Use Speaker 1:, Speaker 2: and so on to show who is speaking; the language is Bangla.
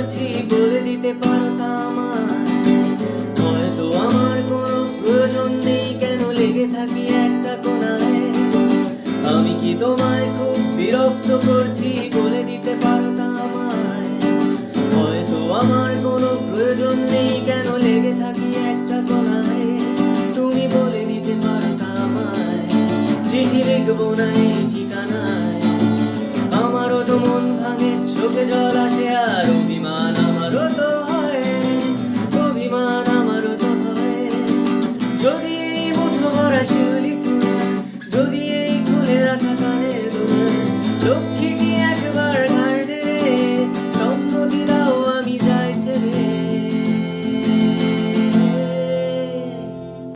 Speaker 1: করছি বলে দিতে পারো তা আমায়। হয়তো আমার কোনো প্রয়োজন নেই, কেন লেগে থাকি একটা কোণায়। আমি কি তোমায় খুব বিরক্ত করছি বলে দিতে পারো তা আমায়। হয়তো আমার কোনো প্রয়োজন নেই, কেন লেগে থাকি একটা কোণায়। তুমি বলে দিতে পারো তা আমায়। চিঠি লিখবো না এই ঠিকানায়, আমারও তো মন ভাঙে, চোখে জল আসে আর অভিমান